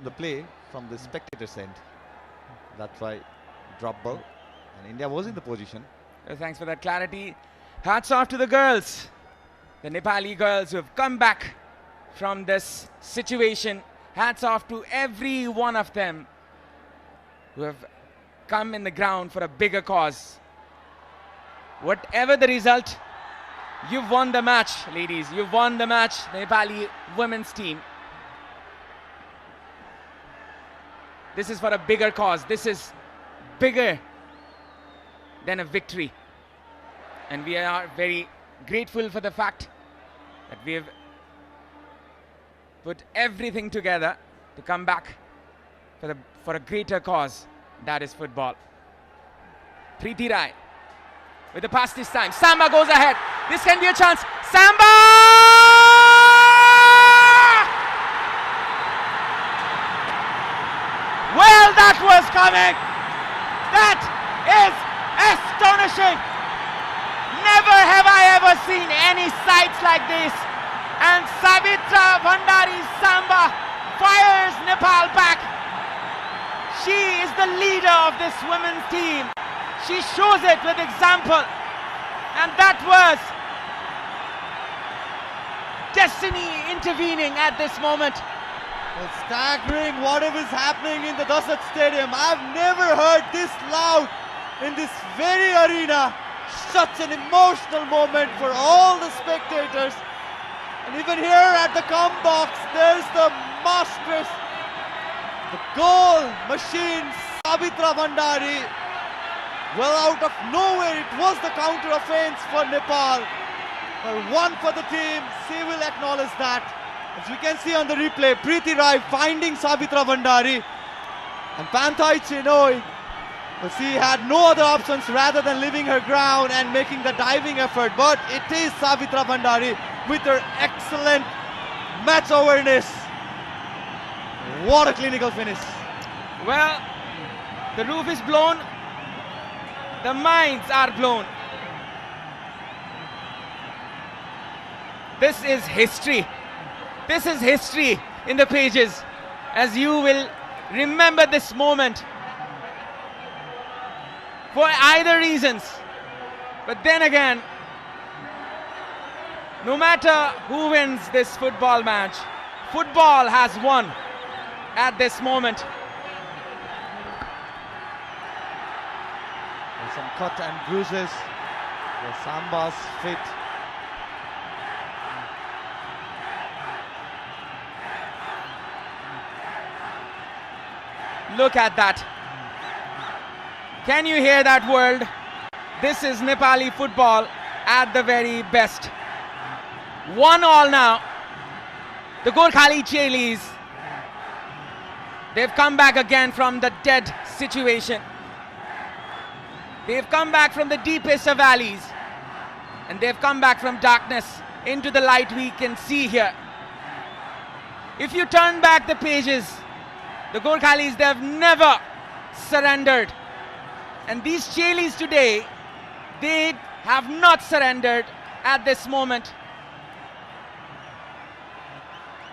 from the play from the spectators' end. That's why drop ball, and India was in the position. Thanks for that clarity. Hats off to the girls, the Nepali girls who have come back from this situation. Hats off to every one of them who have come in the ground for a bigger cause. Whatever the result, you've won the match, ladies. You've won the match, the Nepali women's team. This is for a bigger cause. This is bigger than a victory. And we are very grateful for the fact that we have put everything together to come back for a greater cause, that is football. Preeti Rai with the pass this time. Samba goes ahead. This can be a chance. Samba! Well, that was coming. That is astonishing. Never have I ever seen any sights like this. And Savitra Bhandari's Samba fires Nepal back. She is the leader of this women's team. She shows it with example. And that was destiny intervening at this moment. It's staggering whatever is happening in the Dasat Stadium. I've never heard this loud in this very arena. Such an emotional moment for all the spectators. And even here at the com box, there's the masteress, the goal machine, Savitra Bhandari. Well, out of nowhere, it was the counter offense for Nepal. Well, one for the team. She will acknowledge that. As we can see on the replay, Preeti Rai finding Savitra Bhandari. And Panthai Chenoy, well, she had no other options rather than leaving her ground and making the diving effort. But it is Savitra Bhandari with her excellent match awareness. What a clinical finish. Well, the roof is blown. The minds are blown. This is history. This is history in the pages, as you will remember this moment for either reasons. But then again, no matter who wins this football match, football has won at this moment. There's some cut and bruises. The Samba's fit. Look at that. Can you hear that world? This is Nepali football at the very best. 1-1 now. The Gorkhali Chelis, they've come back again from the dead situation. They've come back from the deepest of valleys. And they've come back from darkness into the light we can see here. If you turn back the pages, the Gorkhalis, they've never surrendered. And these Chelis today, they have not surrendered at this moment.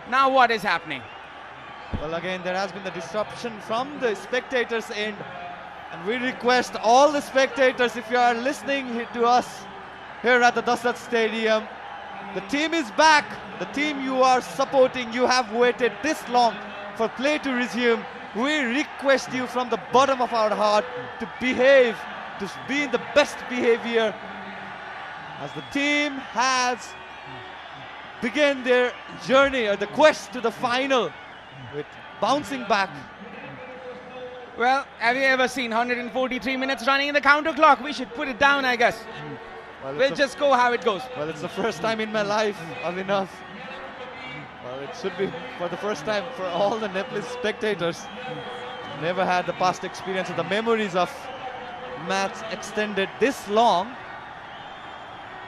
Now what is happening? Well, again, there has been the disruption from the spectators' end. And we request all the spectators, if you are listening to us here at the Dasat Stadium, the team is back. The team you are supporting, you have waited this long for play to resume. We request you from the bottom of our heart to behave, to be in the best behavior, as the team has begun their journey or the quest to the final with bouncing back. Well, have you ever seen 143 minutes running in the counter clock? We should put it down, I guess. Well, We'll just go how it goes. Well, it's the first time in my life, enough. Well, it should be for the first time for all the Nepalese spectators. Never had the past experience of the memories of match extended this long.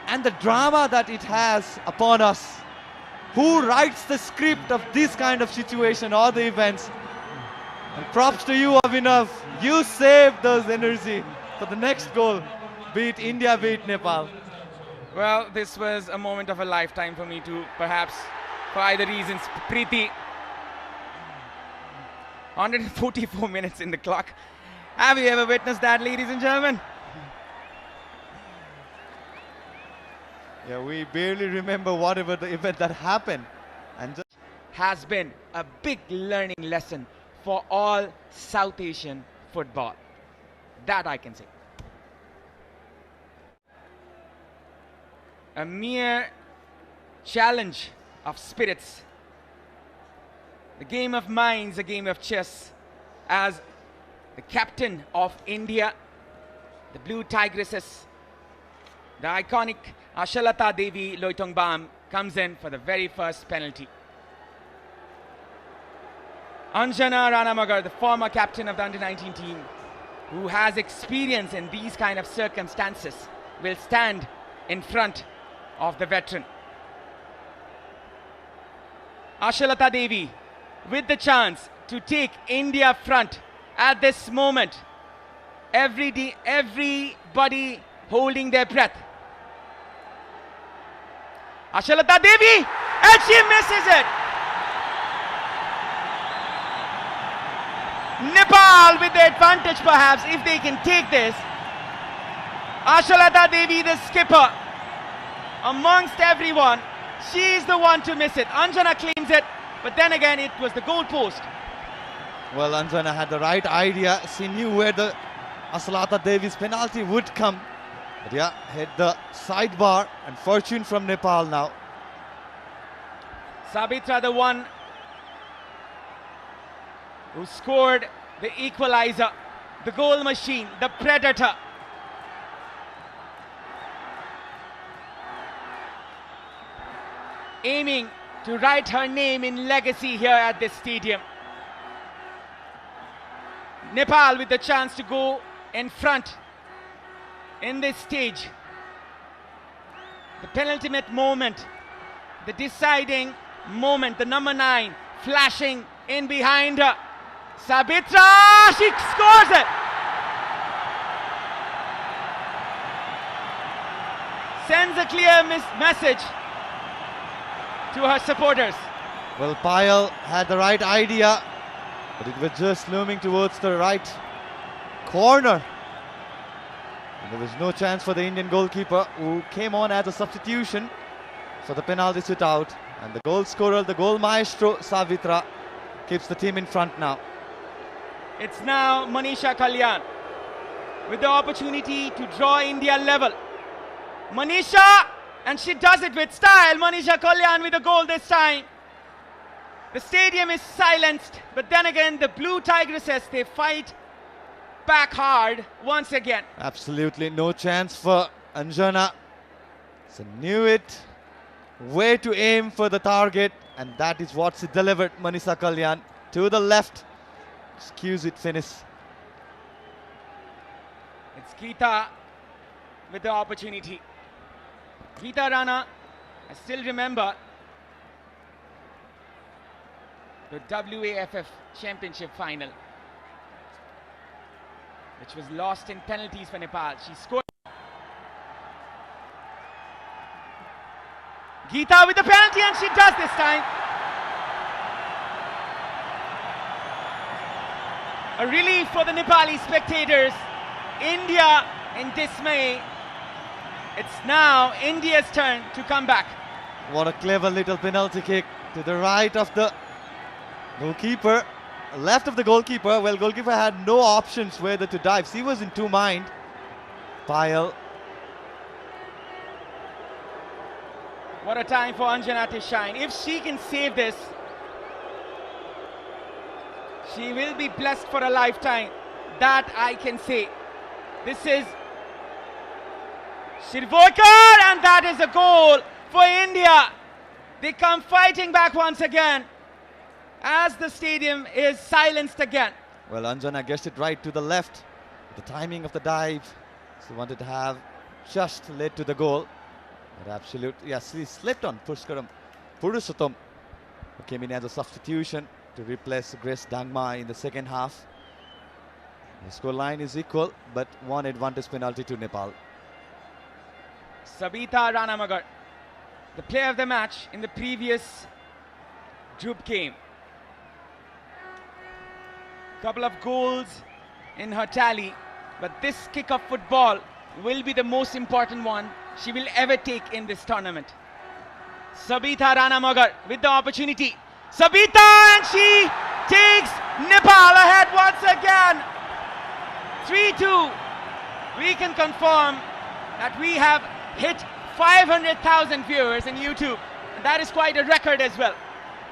And the drama that it has upon us. Who writes the script of this kind of situation or the events? And props to you, Abhinav. You saved those energy for the next goal. Be it India, be it Nepal. Well, this was a moment of a lifetime for me too, perhaps, for either reasons. Preeti, 144 minutes in the clock. Have you ever witnessed that, ladies and gentlemen? Yeah, we barely remember whatever the event that happened. And just Has been a big learning lesson for all South Asian football. That I can say. A mere challenge of spirits. The game of minds, a game of chess. As the captain of India, the Blue Tigresses, the iconic Ashalata Devi Loitongbam comes in for the very first penalty. Anjana Ranamagar, the former captain of the under-19 team, who has experience in these kind of circumstances, will stand in front of the veteran. Ashalata Devi with the chance to take India front at this moment. Everybody holding their breath. Ashalata Devi, and she misses it. Nepal with the advantage perhaps if they can take this. Ashalata Devi, the skipper, amongst everyone, she is the one to miss it. Anjana claims it, but then again it was the goal post. well, Anjana had the right idea. She knew where the Ashalata Devi's penalty would come. But yeah, hit the sidebar, and fortune from Nepal now. Sabitra, the one who scored the equalizer, the goal machine, the predator. Aiming to write her name in legacy here at this stadium. Nepal with the chance to go in front in this stage. The penultimate moment, the deciding moment, the number 9 flashing in behind her. Sabitra, she scores it. Sends a clear message to her supporters. Well, Payal had the right idea, but it was just looming towards the right corner. And there was no chance for the Indian goalkeeper, who came on as a substitution for the penalty shootout. And the goal scorer, the goal maestro, Savitra, keeps the team in front now. It's now Manisha Kalyan with the opportunity to draw India level. Manisha, and she does it with style. Manisha Kalyan with a goal this time. The stadium is silenced, but then again the Blue Tigresses, they fight back hard once again. Absolutely no chance for Anjana. So knew it, where to aim for the target, and that is what she delivered. Manisha Kalyan to the left. Excuse it, finish. It's Geeta with the opportunity. Geeta Rana, I still remember the WAFF Championship final, which was lost in penalties for Nepal. She scored. Geeta with the penalty, and she does this time. A relief for the Nepali spectators. India in dismay. It's now India's turn to come back. What a clever little penalty kick to the right of the goalkeeper, left of the goalkeeper. Well, goalkeeper had no options whether to dive. She was in two mind. Payal. What a time for Anjana to shine. If she can save this, she will be blessed for a lifetime. That I can say. This is Shirvoikar, and that is a goal for India. They come fighting back once again as the stadium is silenced again. Well, Anjana guessed it right to the left. The timing of the dive, she wanted to have just led to the goal. But absolutely, yes, she slipped on Pushkaram Purusottam, who came in as a substitution to replace Grace Dangma in the second half. The score line is equal, but one advantage penalty to Nepal. Sabita Ranamagar, the player of the match in the previous group game. Couple of goals in her tally, but this kick of football will be the most important one she will ever take in this tournament. Sabita Ranamagar with the opportunity. Sabita, and she takes Nepal ahead once again. 3-2. We can confirm that we have hit 500,000 viewers in YouTube. And that is quite a record as well.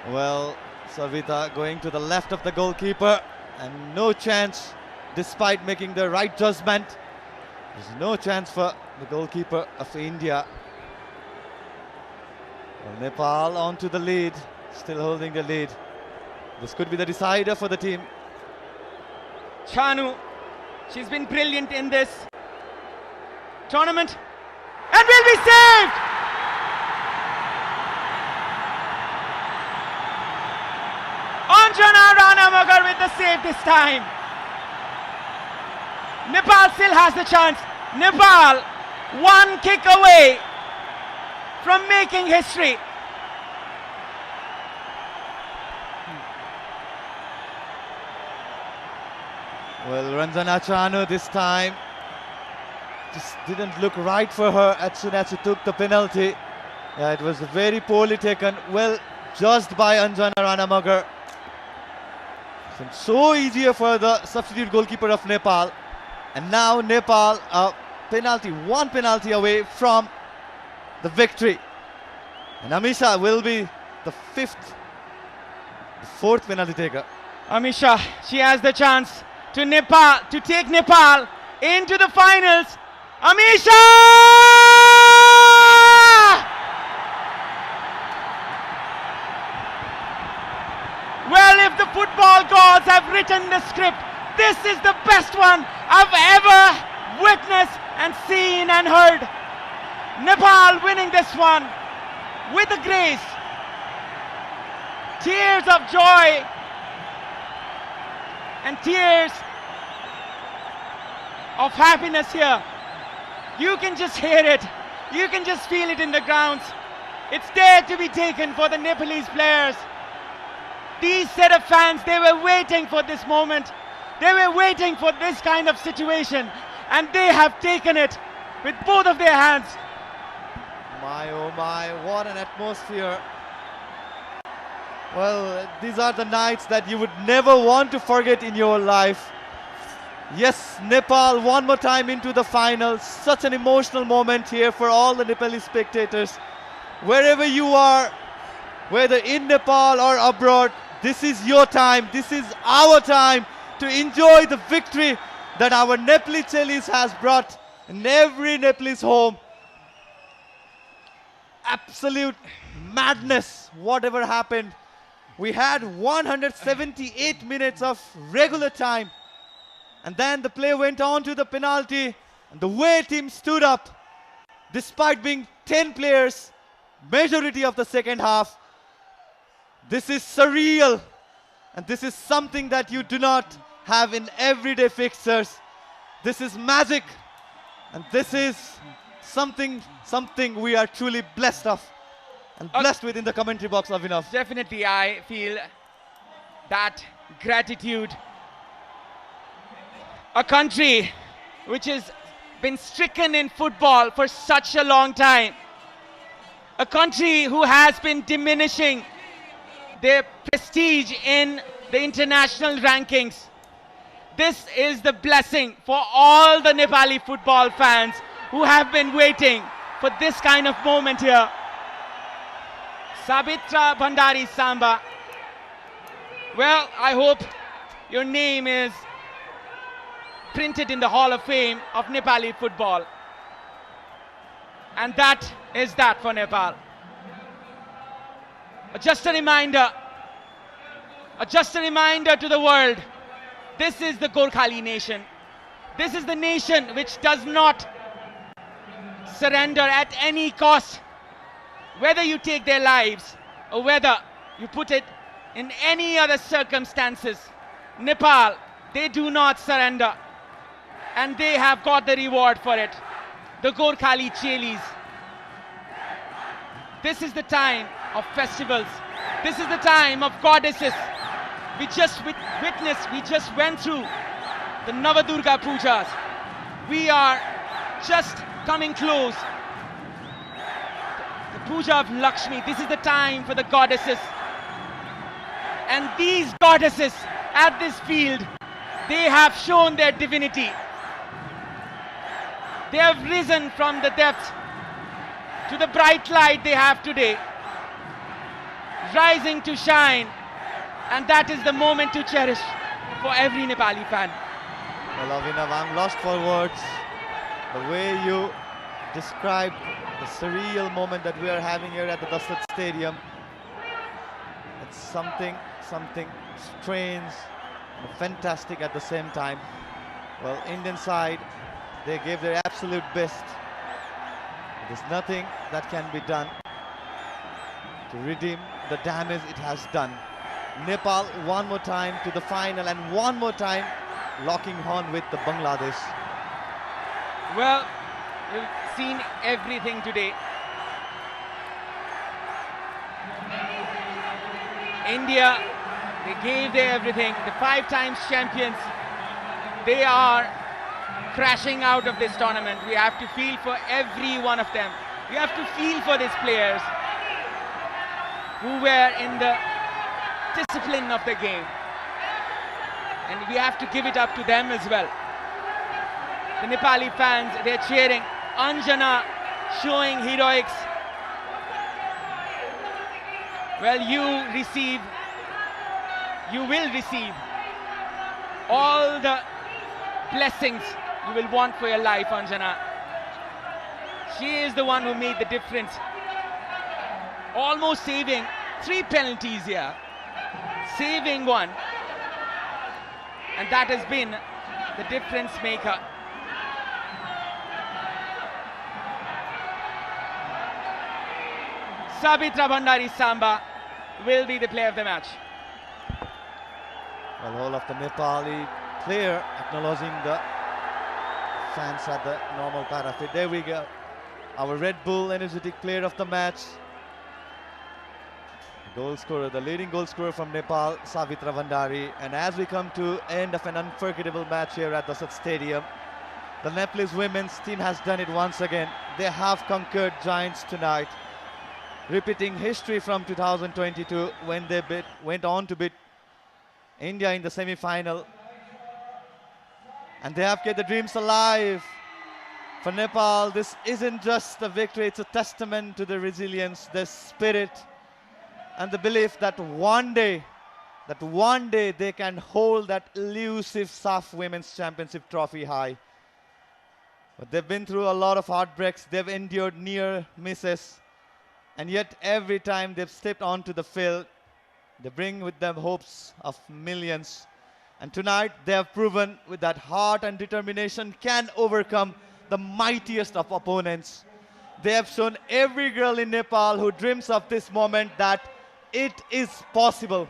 Well, Savita going to the left of the goalkeeper, and no chance, despite making the right judgment. There's no chance for the goalkeeper of India. Well, Nepal onto the lead, still holding the lead. This could be the decider for the team. Chanu, she's been brilliant in this tournament and will be saved. Anjana Ranamagar with the save this time. Nepal still has the chance. Nepal one kick away from making history. Well, Ranjana Chanu this time just didn't look right for her as soon as she took the penalty. Yeah, it was very poorly taken, well judged by Anjana Ranamagar. It's so easier for the substitute goalkeeper of Nepal. And now Nepal, one penalty away from the victory. And Amisha will be the fourth penalty taker. Amisha, she has the chance to take Nepal into the finals. Amisha! Well, if the football gods have written the script, this is the best one I've ever witnessed and seen and heard. Nepal winning this one with a grace. Tears of joy and tears of happiness here. You can just hear it. You can just feel it in the grounds. It's there to be taken for the Nepalese players. These set of fans, they were waiting for this moment. They were waiting for this kind of situation, and they have taken it with both of their hands. My oh my, what an atmosphere. Well, these are the nights that you would never want to forget in your life. Yes, Nepal one more time into the final. Such an emotional moment here for all the Nepali spectators. Wherever you are, whether in Nepal or abroad, this is your time, this is our time to enjoy the victory that our Nepali Chelis has brought in every Nepalese home. Absolute madness, whatever happened. We had 178 minutes of regular time, and then the play went on to the penalty, and the way team stood up, despite being 10 players, majority of the second half, this is surreal, and this is something that you do not have in everyday fixtures. This is magic, and this is something we are truly blessed of and blessed with in the commentary box, Avinav. Definitely, I feel that gratitude. A country which has been stricken in football for such a long time. A country who has been diminishing their prestige in the international rankings. This is the blessing for all the Nepali football fans who have been waiting for this kind of moment here. Sabitra Bhandari Samba. Well, I hope your name is printed in the Hall of Fame of Nepali football. And that is that for Nepal. Just a reminder to the world, this is the Gorkhali nation. This is the nation which does not surrender at any cost. Whether you take their lives or whether you put it in any other circumstances, Nepal, they do not surrender. And they have got the reward for it. The Gorkhali Chelis. This is the time of festivals. This is the time of goddesses. We just witnessed, we just went through the Navadurga Pujas. We are just coming close. The Puja of Lakshmi, this is the time for the goddesses. And these goddesses at this field, they have shown their divinity. They have risen from the depths to the bright light they have today, rising to shine, and that is the moment to cherish for every Nepali fan. Well, Avinav, I'm lost for words. The way you described the surreal moment that we are having here at the Dasat Stadium, it's something strange and fantastic at the same time. Well, Indian side, they gave their absolute best. There's nothing that can be done to redeem the damage it has done. Nepal one more time to the final, and one more time locking horn with the Bangladesh. Well, we've seen everything today. India, they gave their everything. The 5 times champions, they are crashing out of this tournament. We have to feel for every one of them. We have to feel for these players who were in the discipline of the game. And we have to give it up to them as well. The Nepali fans, they're cheering. Anjana showing heroics. Well, you will receive all the blessings you will want for your life, Anjana. She is the one who made the difference. Almost saving 3 penalties here. Saving one. And that has been the difference maker. Sabitra Bhandari Samba will be the player of the match. Well, all of the Nepali player acknowledging the fans at the normal parapet. There we go. Our Red Bull energetic player of the match. Goal scorer, the leading goal scorer from Nepal, Savitra Bhandari. And as we come to end of an unforgettable match here at the Dasat Stadium, the Nepalese women's team has done it once again. They have conquered giants tonight, repeating history from 2022 when they went on to beat India in the semi-final. And they have kept the dreams alive. For Nepal, this isn't just a victory, it's a testament to the resilience, the spirit, and the belief that one day they can hold that elusive saff women's championship trophy high. But they've been through a lot of heartbreaks, they've endured near misses, and yet every time they've stepped onto the field, they bring with them hopes of millions. And tonight they have proven with that heart and determination can overcome the mightiest of opponents. They have shown every girl in Nepal who dreams of this moment that it is possible.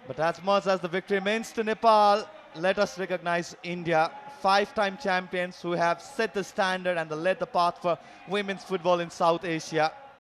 But as much as the victory means to Nepal, let us recognize India, 5-time champions who have set the standard and led the path for women's football in South Asia.